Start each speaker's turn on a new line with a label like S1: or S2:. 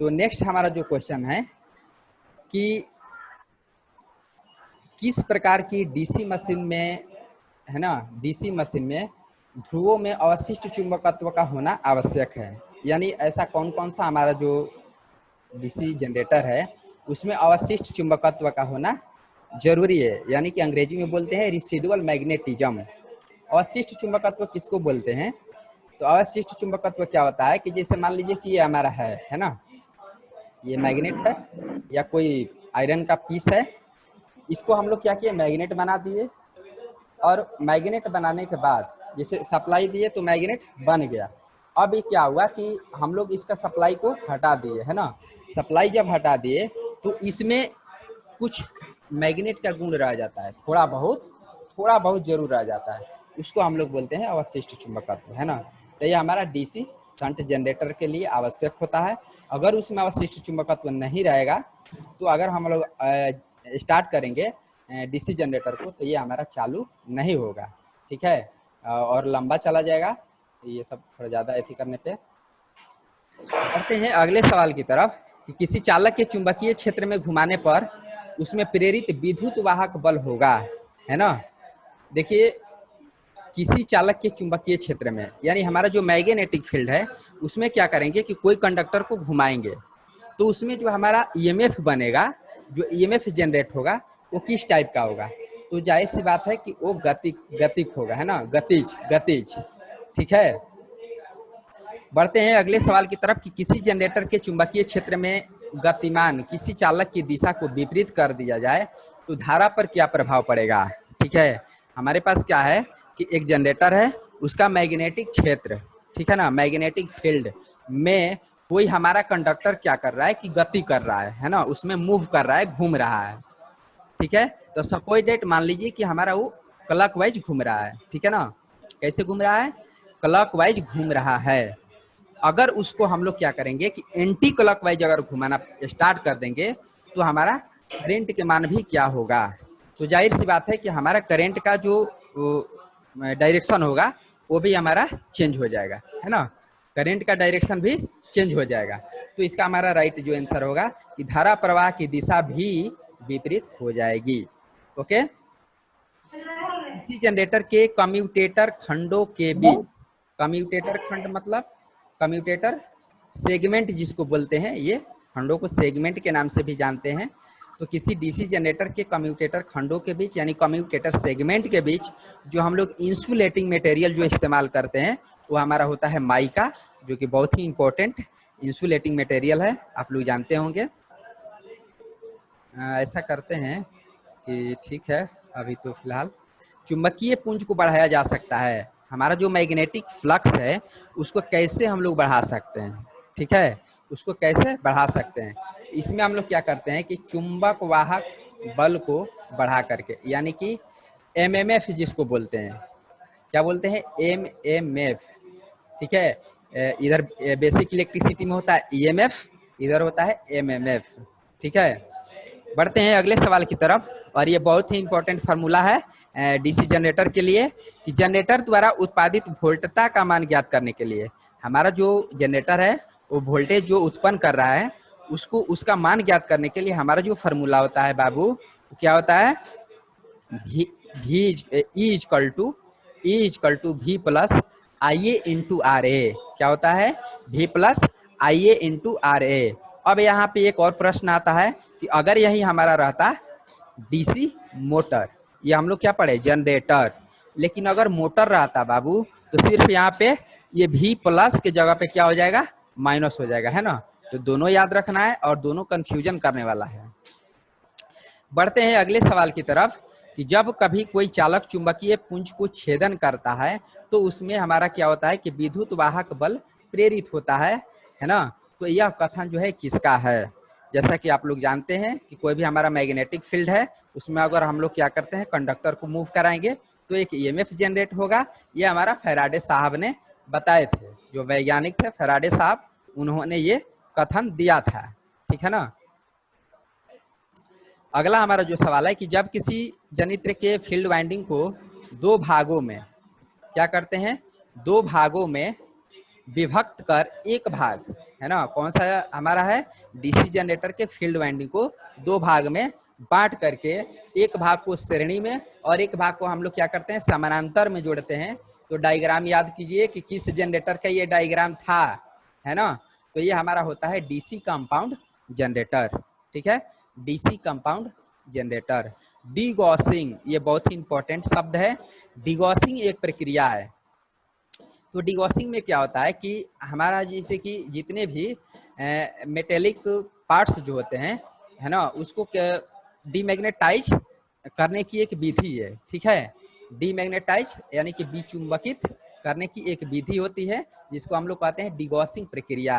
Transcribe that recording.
S1: तो नेक्स्ट हमारा जो क्वेश्चन है कि किस प्रकार की डीसी मशीन में, है ना, डीसी मशीन में ध्रुवों में अवशिष्ट चुंबकत्व का होना आवश्यक है। यानी ऐसा कौन कौन सा हमारा जो डीसी जनरेटर है उसमें अवशिष्ट चुंबकत्व का होना जरूरी है, यानी कि अंग्रेजी में बोलते हैं रिसिडुअल मैग्नेटिज्म। अवशिष्ट चुंबकत्व किसको बोलते हैं? तो अवशिष्ट चुंबकत्व क्या होता है कि जैसे मान लीजिए कि ये हमारा है ना, ये मैग्नेट है या कोई आयरन का पीस है, इसको हम लोग क्या किए, मैग्नेट बना दिए। और मैग्नेट बनाने के बाद जैसे सप्लाई दिए तो मैग्नेट बन गया। अब ये क्या हुआ कि हम लोग इसका सप्लाई को हटा दिए, है ना। सप्लाई जब हटा दिए तो इसमें कुछ मैग्नेट का गुण रह जाता है, थोड़ा बहुत जरूर रह जाता है, उसको हम लोग बोलते हैं अवशिष्ट चुंबकत्व, है ना। तो ये हमारा डीसी शंट जनरेटर के लिए आवश्यक होता है। अगर उसमें अवशिष्ट चुंबकत्व नहीं रहेगा तो अगर हम लोग स्टार्ट करेंगे डीसी जनरेटर को तो ये हमारा चालू नहीं होगा, ठीक है, और लंबा चला जाएगा। ये सब थोड़ा ज़्यादा ऐसी करने पे बढ़ते हैं अगले सवाल की तरफ कि किसी चालक के चुंबकीय क्षेत्र में घुमाने पर उसमें प्रेरित विद्युत वाहक बल होगा, है ना। देखिए, किसी चालक के चुंबकीय क्षेत्र में यानी हमारा जो मैग्नेटिक फील्ड है उसमें क्या करेंगे कि कोई कंडक्टर को घुमाएंगे तो उसमें जो हमारा ईएमएफ बनेगा, जो ईएमएफ जनरेट होगा वो किस टाइप का होगा? तो जाहिर सी बात है कि वो गतिक होगा, है ना, गतिज, ठीक है। बढ़ते हैं अगले सवाल की तरफ कि किसी जनरेटर के चुंबकीय क्षेत्र में गतिमान किसी चालक की दिशा को विपरीत कर दिया जाए तो धारा पर क्या प्रभाव पड़ेगा? ठीक है, हमारे पास क्या है कि एक जनरेटर है, उसका मैग्नेटिक क्षेत्र, ठीक है ना, मैग्नेटिक फील्ड में कोई हमारा कंडक्टर क्या कर रहा है कि गति कर रहा है ना, उसमें मूव कर रहा है, घूम रहा है, ठीक है। तो सपोज डेट मान लीजिए कि हमारा वो क्लॉकवाइज घूम रहा है, ठीक है ना। कैसे घूम रहा है? क्लॉकवाइज घूम रहा है। अगर उसको हम लोग क्या करेंगे कि एंटी क्लॉकवाइज अगर घुमाना स्टार्ट कर देंगे तो हमारा करंट के मान भी क्या होगा? तो जाहिर सी बात है कि हमारा करंट का जो डायरेक्शन होगा वो भी हमारा चेंज हो जाएगा, है ना, करंट का डायरेक्शन भी चेंज हो जाएगा। तो इसका हमारा राइट जो आंसर होगा कि धारा प्रवाह की दिशा भी विपरीत हो जाएगी। ओके, डीसी जनरेटर के कम्यूटेटर खंडों के बीच, कम्यूटेटर खंड मतलब कम्यूटेटर सेगमेंट जिसको बोलते हैं, ये खंडों को सेगमेंट के नाम से भी जानते हैं। तो किसी डीसी जनरेटर के कम्यूटेटर खंडों के बीच यानी कम्यूटेटर सेगमेंट के बीच जो हम लोग इंसुलेटिंग मटेरियल जो इस्तेमाल करते हैं वो हमारा होता है माइका, जो कि बहुत ही इंपॉर्टेंट इंसुलेटिंग मटेरियल है, आप लोग जानते होंगे। ऐसा करते हैं कि ठीक है, अभी तो फिलहाल चुंबकीय पुंज को बढ़ाया जा सकता है। हमारा जो मैग्नेटिक फ्लक्स है उसको कैसे हम लोग बढ़ा सकते हैं, ठीक है, उसको कैसे बढ़ा सकते हैं? इसमें हम लोग क्या करते हैं कि चुंबक वाहक बल को बढ़ा करके, यानी कि एमएमएफ जिसको बोलते हैं, क्या बोलते हैं, एमएमएफ, ठीक है। इधर बेसिक इलेक्ट्रिसिटी में होता है ईएमएफ, इधर होता है एमएमएफ, ठीक है। बढ़ते हैं अगले सवाल की तरफ और ये बहुत ही इंपॉर्टेंट फार्मूला है डीसी जनरेटर के लिए कि जनरेटर द्वारा उत्पादित वोल्टता का मान ज्ञात करने के लिए हमारा जो जनरेटर है वो वोल्टेज जो उत्पन्न कर रहा है उसको उसका मान ज्ञात करने के लिए हमारा जो फार्मूला होता है बाबू, क्या होता है, E is equal to V plus I A into R A. क्या होता है? V plus I A into R A. अब यहाँ पे एक और प्रश्न आता है कि अगर यही हमारा रहता डीसी मोटर, ये हम लोग क्या पढ़े, जनरेटर, लेकिन अगर मोटर रहता बाबू तो सिर्फ यहाँ पे ये भी प्लस के जगह पे क्या हो जाएगा, माइनस हो जाएगा, है ना। तो दोनों याद रखना है और दोनों कंफ्यूजन करने वाला है। बढ़ते हैं अगले सवाल की तरफ कि जब कभी कोई चालक चुंबकीय पुंज को छेदन करता है तो उसमें हमारा क्या होता है कि विद्युत वाहक बल प्रेरित होता है ना। तो यह कथन जो है किसका है? जैसा कि आप लोग जानते हैं कि कोई भी हमारा मैग्नेटिक फील्ड है उसमें अगर हम लोग क्या करते हैं, कंडक्टर को मूव कराएंगे तो एक ईएमएफ जनरेट होगा। ये हमारा फैराडे साहब ने बताए थे, जो वैज्ञानिक थे फैराडे साहब, उन्होंने ये कथन दिया था, ठीक है ना। अगला हमारा जो सवाल है कि जब किसी जनित्र के फील्ड वाइंडिंग को दो भागों में क्या करते हैं, दो भागों में विभक्त कर एक भाग है ना, कौन सा हमारा है, डीसी जनरेटर के फील्ड वाइंडिंग को दो भाग में बांट करके एक भाग को श्रेणी में और एक भाग को हम लोग क्या करते हैं, समानांतर में जोड़ते हैं। तो डायग्राम याद कीजिए कि किस जनरेटर का ये डायग्राम था, है ना। तो ये हमारा होता है डीसी कंपाउंड जनरेटर, ठीक है, डीसी कंपाउंड जनरेटर। डीगॉसिंग, ये बहुत ही इंपॉर्टेंट शब्द है। डीगॉसिंग एक प्रक्रिया है। तो डीगॉसिंग में क्या होता है कि हमारा जैसे कि जितने भी मेटेलिक पार्ट्स जो होते हैं, है ना, उसको डीमैग्नेटाइज करने की एक विधि है, ठीक है। डीमैग्नेटाइज यानी कि विचुंबकित करने की एक विधि होती है जिसको हम लोग कहते हैं डीगॉसिंग प्रक्रिया।